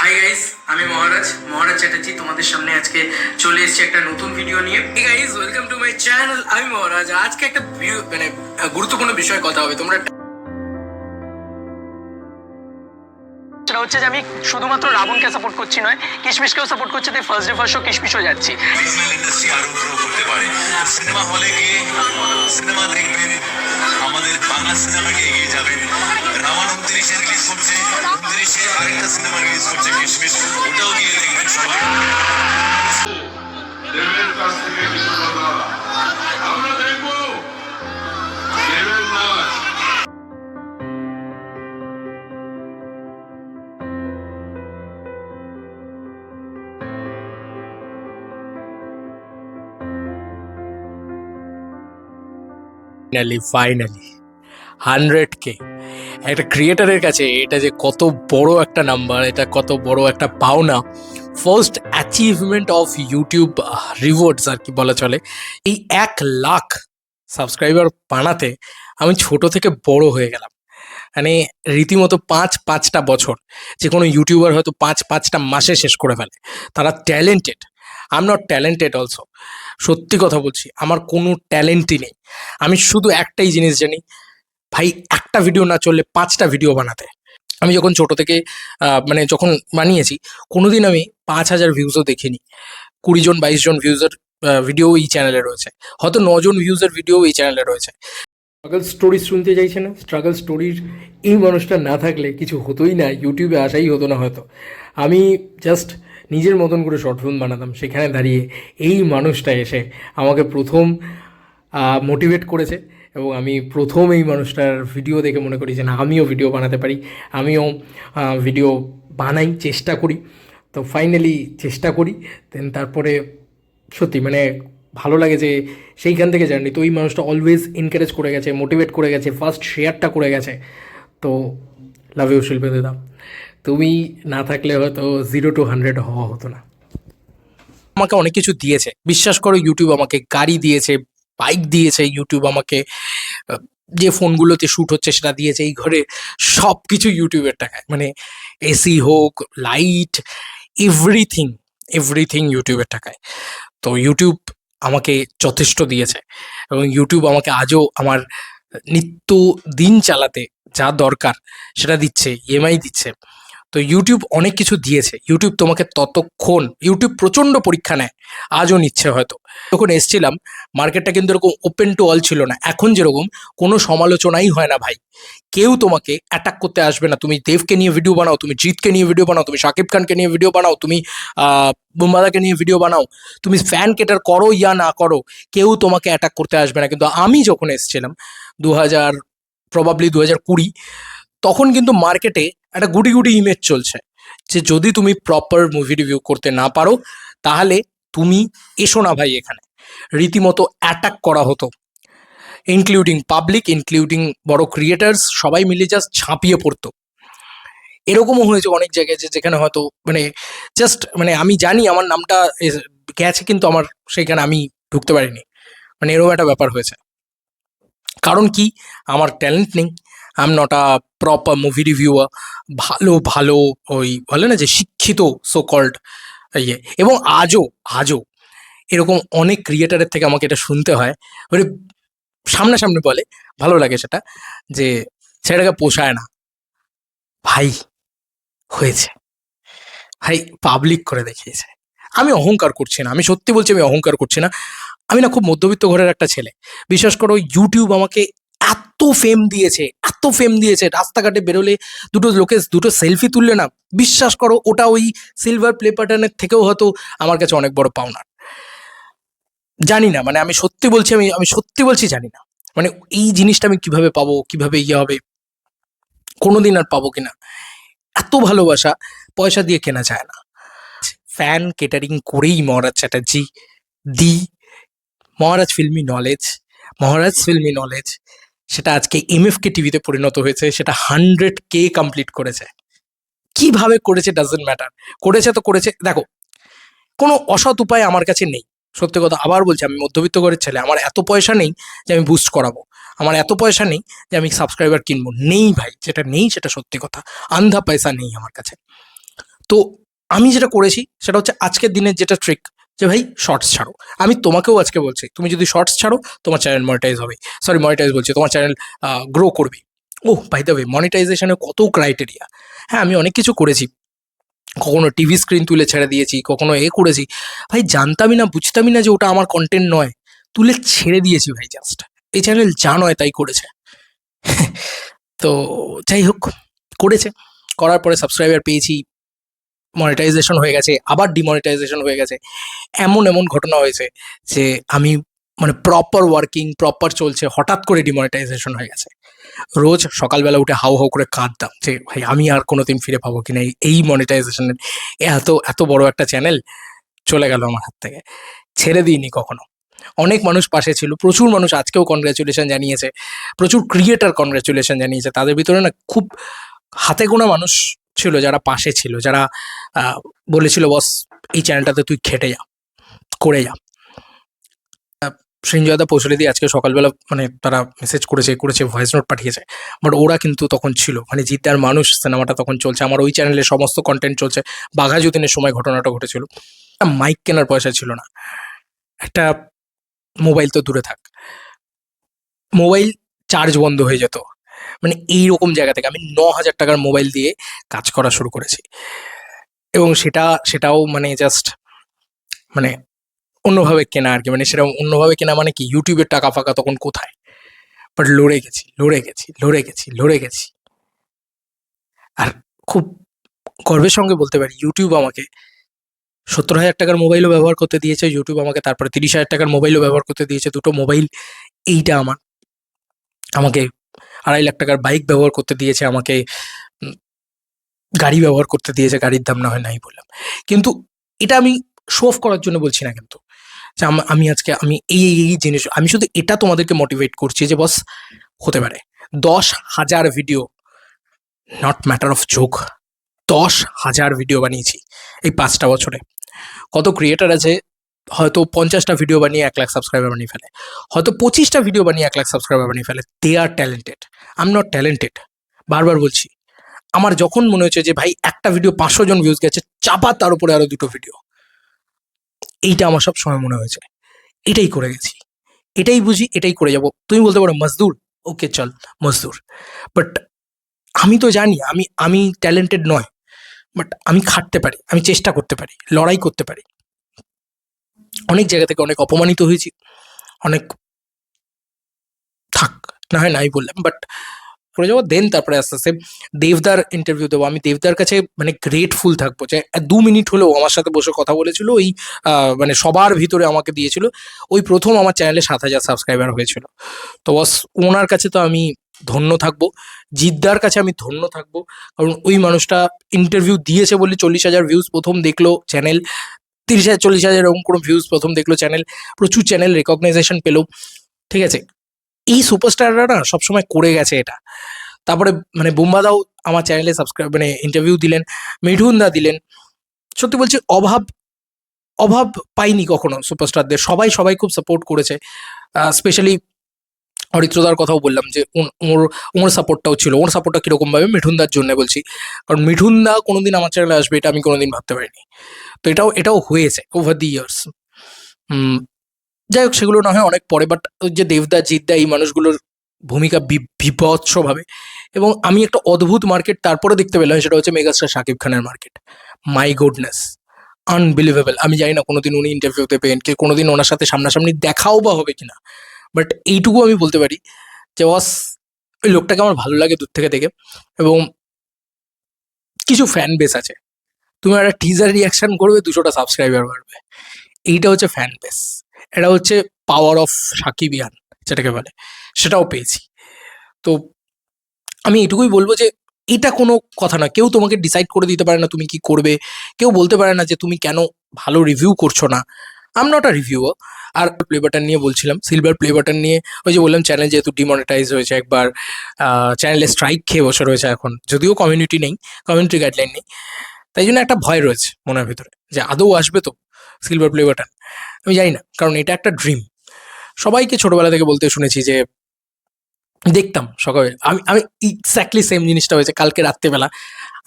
Hi guys, আমি মহারাজ চ্যাটার্জি তোমাদের সামনে আজকে চলে এসেছি একটা নতুন ভিডিও নিয়ে। Hey guys, welcome to my channel. আমি মহারাজ। আজকে একটা গুরুত্বপূর্ণ বিষয় কথা হবে। তোমরা সেটা হচ্ছে যে আমি শুধুমাত্র রাবণকে সাপোর্ট করছি নয়, কিশমিশকেও সাপোর্ট করছি। তাই ফার্স্ট ডে ফার্স্ট শো কিশমিশও যাচ্ছি। ফিল্ম ইন্ডাস্ট্রি আরো গ্রো করতে পারে। সিনেমা হলে গিয়ে সিনেমা দেখবেন, আমাদের বাংলা সিনেমাকে এগিয়ে যাবেন। রাবণ 29-এ রিলিজ করছে, 29-এ আরেকটা সিনেমা রিলিজ করছে কিশমিশ, ওটাও গিয়ে দেখবেন সবাই। দেবের কাছ থেকে কিছু কথা আমরা দেখবো, দেবের নাচ। ফাইনালি 100K একটা ক্রিয়েটারের কাছে এটা যে কত বড় একটা নাম্বার, এটা কত বড় একটা পাওনা, first achievement of YouTube rewards আর কি বলা চলে। এই 1 লাখ সাবস্ক্রাইবার বানাতে আমি ছোট থেকে বড় হয়ে গেলাম। মানে রীতিমতো 5-5টা বছর। যে কোনো ইউটিউবার হয়তো 5-5টা মাসে শেষ করে ফেলে। তারা talented. I am not talented also. সত্যি কথা বলছি, আমার কোনো ট্যালেন্টই নেই। আমি শুধু একটাই জিনিস জানি, ভাই একটা ভিডিও না চললে 5টা ভিডিও বানাতে। আমি যখন ছোট থেকে যখন বানিয়েছি, কোনোদিন আমি 5,000 ভিউজও দেখিনি। 20জন 22জন ভিউজের ভিডিও এই চ্যানেলে রয়েছে, হয়তো 9জন ভিউজের ভিডিও এই চ্যানেলে রয়েছে। স্ট্রাগল স্টোরি শুনতে চাইছে না? স্ট্রাগল স্টোরির এই মানুষটা না থাকলে কিছু হতোই না, ইউটিউবে আসাই হতো না হয়তো। আমি জাস্ট নিজের মতন করে শর্ট ফিল্ম বানাতাম, সেখানে দাঁড়িয়ে এই মানুষটা এসে আমাকে প্রথম মোটিভেট করেছে। এবং আমি প্রথম এই মানুষটার ভিডিও দেখে মনে করি যে না, আমিও ভিডিও বানাতে পারি, আমিও ভিডিও বানাই, চেষ্টা করি। তো ফাইনালি চেষ্টা করি, দেন তারপরে সত্যি ভালো লাগে যে সেইখান থেকে জার্নি। তো ওই মানুষটা অলওয়েজ এনকারেজ করে গেছে, মোটিভেট করে গেছে, ফার্স্ট শেয়ারটা করে গেছে। তো লাভ ইউ শিল্পেন্দু দা, তুমি না থাকলে হয়তো 0 to 100 হওয়া হতো না। আমাকে অনেক কিছু দিয়েছে, বিশ্বাস করো। ইউটিউব আমাকে গাড়ি দিয়েছে, বাইক দিয়েছে, ইউটিউব আমাকে যে ফোনগুলোতে শ্যুট হচ্ছে সেটা দিয়েছে। এই ঘরে সব কিছু ইউটিউবের টাকায়, এসি হোক, লাইট, এভরিথিং এভরিথিং ইউটিউবের টাকায়। তো ইউটিউব আমাকে যথেষ্ট দিয়েছে এবং ইউটিউব আমাকে আজও আমার নিত্য দিন চালাতে যা দরকার সেটা দিচ্ছে, ইএমআই দিচ্ছে। তো ইউটিউব অনেক কিছু দিয়েছে। ইউটিউব তোমাকে ততক্ষণ, ইউটিউব প্রচণ্ড পরীক্ষা নেয়, আজও নিচ্ছে হয়তো। যখন এসছিলাম মার্কেটটা কিন্তু এরকম ওপেন টু অল ছিল না। এখন যেরকম কোনো সমালোচনাই হয় না ভাই, কেউ তোমাকে অ্যাটাক করতে আসবে না। তুমি দেবকে নিয়ে ভিডিও বানাও, তুমি জিতকে নিয়ে ভিডিও বানাও, তুমি শাকিব খানকে নিয়ে ভিডিও বানাও, তুমি বুমবাদাকে নিয়ে ভিডিও বানাও, তুমি ফ্যান কেটার করো ইয়া না করো, কেউ তোমাকে অ্যাটাক করতে আসবে না। কিন্তু আমি যখন এসছিলাম 2020, তখন কিন্তু মার্কেটে একটা গুটি গুটি ইমেজ চলছে যে যদি তুমি প্রপার মুভি রিভিউ করতে না পারো তাহলে তুমি এসো না ভাই এখানে। রীতিমতো অ্যাটাক করা হতো, ইনক্লুডিং পাবলিক, ইনক্লুডিং বড় ক্রিয়েটার্স, সবাই মিলে জাস্ট ঝাঁপিয়ে পড়তো। এরকমও হয়েছে অনেক জায়গায় যে যেখানে হয়তো জাস্ট আমি জানি আমার নামটা গেছে, কিন্তু আমার সেখানে আমি ঢুকতে পারিনি। এরকম একটা ব্যাপার হয়েছে। কারণ কি, আমার ট্যালেন্ট নেই। I am not a proper movie reviewer. ভালো ভালো ওই বলে না যে শিক্ষিত সো কল্ড ইয়ে। এবং আজও আজও এরকম অনেক ক্রিয়েটারের থেকে আমাকে এটা শুনতে হয়। সামনাসামনি বলে, ভালো লাগে সেটা, যে ছেলেটাকে পোষায় না। ভাই হয়েছে, ভাই পাবলিক করে দেখিয়েছে। আমি অহংকার করছি না, আমি সত্যি বলছি, আমি অহংকার করছি না। আমি না খুব মধ্যবিত্ত ঘরের একটা ছেলে। বিশ্বাস করো, ইউটিউব আমাকে এত ফেম দিয়েছে, এত ফেম দিয়েছে। রাস্তাঘাটে বেরোলে দুটো সেলফি তুললে না, বিশ্বাস করো ওটা ওই সিলভার প্লে বাটনের থেকেও হয়তো আমার কাছে অনেক বড় পাওনা। জানি না, আমি সত্যি বলছি, আমি সত্যি বলছি, জানি না এই জিনিসটা আমি কিভাবে পাবো, কিভাবে ইয়ে হবে, কোনোদিন আর পাবো কিনা। এত ভালোবাসা পয়সা দিয়ে কেনা যায় না। ফ্যান কেটারিং করেই মহারাজ চ্যাটার্জি দি মহারাজ ফিল্মি নলেজ সেটা আজকে এমএফকে টিভিতে পরিণত হয়েছে। সেটা 100K কমপ্লিট করেছে। কিভাবে করেছে ডাজন্ট ম্যাটার, করেছে তো করেছে। দেখো, কোনো অসৎ উপায় আমার কাছে নেই। সত্যি কথা আবার বলছি, আমি মধ্যবিত্ত ঘরের ছেলে। আমার এত পয়সা নেই যে আমি বুস্ট করাবো, আমার এত পয়সা নেই যে আমি সাবস্ক্রাইবার কিনবো। নেই ভাই, যেটা নেই সেটা সত্যি কথা। আন্ধা পয়সা নেই আমার কাছে। তো আমি যেটা করেছি সেটা হচ্ছে আজকের দিনের যেটা ট্রিক, যে ভাই শর্টস ছাড়ো। আমি তোমাকেও আজকে বলছি, তুমি যদি শর্টস ছাড়ো তোমার চ্যানেল মনিটাইজ হবে, সরি মনিটাইজ বলছি, তোমার চ্যানেল গ্রো করবে। ওহ বাই দ্য ওয়ে, মনিটাইজেশনের কত ক্রাইটেরিয়া। হ্যাঁ, আমি অনেক কিছু করেছি, কখনো টিভি স্ক্রিন তুলে ছেড়ে দিয়েছি, কখনো করেছি, ভাই জানতামই না বুঝতামই না যে ওটা আমার কন্টেন্ট নয়, তুলে ছেড়ে দিয়েছি ভাই, জাস্ট এই চ্যানেল যা নয় তাই করেছে। তো যাই হোক, করেছে, করার পরে সাবস্ক্রাইবার পেয়েছি, মনিটাইজেশন হয়ে গেছে, আবার ডিমনিটাইজেশন হয়ে গেছে। এমন এমন ঘটনা হয়েছে যে আমি মানে প্রপার ওয়ার্কিং প্রপার চলছে, হঠাৎ করে ডিমনিটাইজেশন হয়ে গেছে। রোজ সকালবেলা উঠে হাউ হাউ করে কাঁদতাম যে ভাই আমি আর কোনোদিন ফিরে পাবো কিনা এই মনিটাইজেশনের, এত এত বড় একটা চ্যানেল চলে গেল আমার হাত থেকে। ছেড়ে দিইনি কখনো, অনেক মানুষ পাশে ছিল, প্রচুর মানুষ আজকেও কনগ্রাচুলেশন জানিয়েছে, প্রচুর ক্রিয়েটার কনগ্রাচুলেশন জানিয়েছে। তাদের ভিতরে না খুব হাতে গোনা মানুষ ছিল যারা পাশে ছিল, যারা বলেছিল বস এই চ্যানেলটাতে তুই খেটে যা, করে যা। সৃঞ্জয়দা পৌঁছলে দিয়ে আজকে সকালবেলা মানে তারা মেসেজ করেছে ভয়েস নোট পাঠিয়েছে, বাট ওরা কিন্তু তখন ছিল, মানে জিদ্দার মানুষ সিনেমাটা তখন চলছে, আমার ওই চ্যানেলে সমস্ত কন্টেন্ট চলছে। বাঘা যতীনের সময় ঘটনাটা ঘটেছিল, মাইক কেনার পয়সা ছিল না, একটা মোবাইল তো দূরে থাক, মোবাইল চার্জ বন্ধ হয়ে যেত, মানে এইরকম জায়গা থেকে আমি 9,000 টাকার মোবাইল দিয়ে কাজ করা শুরু করেছি। এবং সেটাও মানে জাস্ট মানে অন্যভাবে কেনা আর কি, মানে সেটা অন্যভাবে কেনা মানে কি, ইউটিউবের টাকা ফাঁকা তখন কোথায়, বাট লড়ে গেছি। আর খুব গর্বের সঙ্গে বলতে পারি ইউটিউব আমাকে 70,000 টাকার মোবাইলও ব্যবহার করতে দিয়েছে, ইউটিউব আমাকে তারপরে 30,000 টাকার মোবাইলও ব্যবহার করতে দিয়েছে, দুটো মোবাইল। এইটা আমাকে 2.5 লাখ টাকার বাইক ব্যবহার করতে দিয়েছে, আমাকে গাড়ি ব্যবহার করতে দিয়েছে, গাড়ির দাম না হয় নাই বললাম। কিন্তু এটা আমি শো অফ করার জন্য বলছি না, কিন্তু যে আমি আজকে আমি এই জিনিস, আমি শুধু এটা তোমাদেরকে মোটিভেট করছি যে বস হতে পারে। 10,000 video, not matter of joke, 10,000 video বানিয়েছি এই 5টা বছরে। কত ক্রিয়েটার আছে হয়তো 50টা ভিডিও বানিয়ে 1 লাখ সাবস্ক্রাইবার বানিয়ে ফেলে, হয়তো 25টা ভিডিও বানিয়ে 1 লাখ সাবস্ক্রাইবার বানিয়ে ফেলে। They are talented, I am not talented. বারবার বলছি, আমার যখন মনে হচ্ছে যে ভাই একটা ভিডিও 500 জন ভিউজ গেছে, চাপা তার উপরে আরো 2টো ভিডিও, এইটা আমার সব সময় মনে হয়েছে, এটাই করে গেছি, এটাই বুঝি, এটাই করে যাব। তুমি বলতে পারো মজদুর, ওকে চল মজদুর, বাট আমি তো জানি আমি ট্যালেন্টেড নয়, বাট আমি খাটতে পারি, আমি চেষ্টা করতে পারি, লড়াই করতে পারি। অনেক জায়গা থেকে অনেক অপমানিত হয়েছি, অনেক থাক না হয় নাই বললাম, বাট করে যাবো। দেন তারপরে আস্তে আস্তে দেবদার ইন্টারভিউ দেবো। আমি দেবদার কাছে মানে গ্রেটফুল থাকবো যে 2 মিনিট হলেও আমার সাথে বসে কথা বলেছিল, ওই মানে সবার ভিতরে আমাকে দিয়েছিল। ওই প্রথম আমার চ্যানেলে 7,000 সাবস্ক্রাইবার হয়েছিল। তো বস ওনার কাছে তো আমি ধন্য থাকবো, জিদ্দার কাছে আমি ধন্য থাকবো, কারণ ওই মানুষটা ইন্টারভিউ দিয়েছে বলে 40,000 ভিউজ প্রথম দেখলো চ্যানেল, 30,000 40,000 এরকম কোনো ভিউজ প্রথম দেখলো চ্যানেল, প্রচুর চ্যানেল রেকগনাইজেশন পেলো। ঠিক আছে, এই সুপারস্টাররা না সবসময় করে গেছে এটা। তারপরে মানে বুম্বাদাও আমার চ্যানেলে সাবস্ক্রাইব মানে ইন্টারভিউ দিলেন, মিঠুন দা দিলেন। সত্যি বলছি অভাব পাইনি কখনো সুপারস্টারদের, সবাই খুব সাপোর্ট করেছে। স্পেশালি অরিত্রদার কথাও বললাম যে ওর সাপোর্টটাও ছিল। ওর সাপোর্টটা কীরকম ভাবে, মিঠুনদার জন্য বলছি, কারণ মিঠুনদা কোনোদিন আমার চ্যানেলে আসবে এটা আমি কোনোদিন ভাবতে পারিনি। তো এটাও হয়েছে ওভার দি ইয়ার্স। যাই হোক, সেগুলো না হয় অনেক পরে, বাট ওই যে দেবদা জিদ্দা এই মানুষগুলোর ভূমিকা বিভৎসভাবে। এবং আমি একটা অদ্ভুত মার্কেট তারপরে দেখতে পেলাম, সেটা হচ্ছে মেগাস্টার শাকিব খানের মার্কেট। My goodness, unbelievable. আমি জানি না কোনোদিন উনি ইন্টারভিউ দেবেন কি, কোনোদিন ওনার সাথে সামনাসামনি দেখাও বা হবে কিনা, বাট এইটুকু আমি বলতে পারি যে বস ওই লোকটাকে আমার ভালো লাগে দূর থেকে দেখে। এবং কিছু ফ্যান বেস আছে, তুমি একটা টিজার রিয়াকশন করবে 200টা সাবস্ক্রাইবার বাড়বে, এইটা হচ্ছে ফ্যান বেস, এটা হচ্ছে পাওয়ার অফ সাকিবিয়ান যেটাকে বলে, সেটাও পেয়েছি। তো আমি এটুকুই বলবো যে এটা কোনো কথা না, কেউ তোমাকে ডিসাইড করে দিতে পারে না তুমি কি করবে, কেউ বলতে পারে না যে তুমি কেন ভালো রিভিউ করছো না। I am not a reviewer. আর প্লে বাটন নিয়ে বলছিলাম, সিলভার প্লে বাটন নিয়ে, ওই যে বললাম চ্যানেল যেহেতু ডিমনিটাইজ হয়েছে একবার, চ্যানেলে স্ট্রাইক খেয়ে বসে রয়েছে এখন, যদিও কমিউনিটি গাইডলাইন নেই, তাই জন্য একটা ভয় রয়েছে মনের ভিতরে যে আদৌ আসবে তো সিলভার প্লে বাটন। আমি জানি না, কারণ এটা একটা ড্রিম। সবাইকে ছোটবেলা থেকে বলতে শুনেছি যে দেখতাম সকালে। আমি আমি এক্স্যাক্টলি সেম জিনিসটা হয়েছে কালকে রাত্রেবেলা।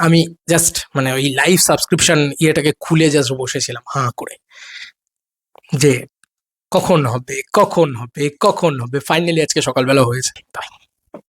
আমি জাস্ট মানে ওই লাইভ সাবস্ক্রিপশন ইয়েটাকে খুলে জাস্ট বসেছিলাম হাঁ করে, যে কখন হবে, কখন হবে, কখন হবে। ফাইনালি আজকে সকালবেলা হয়েছে।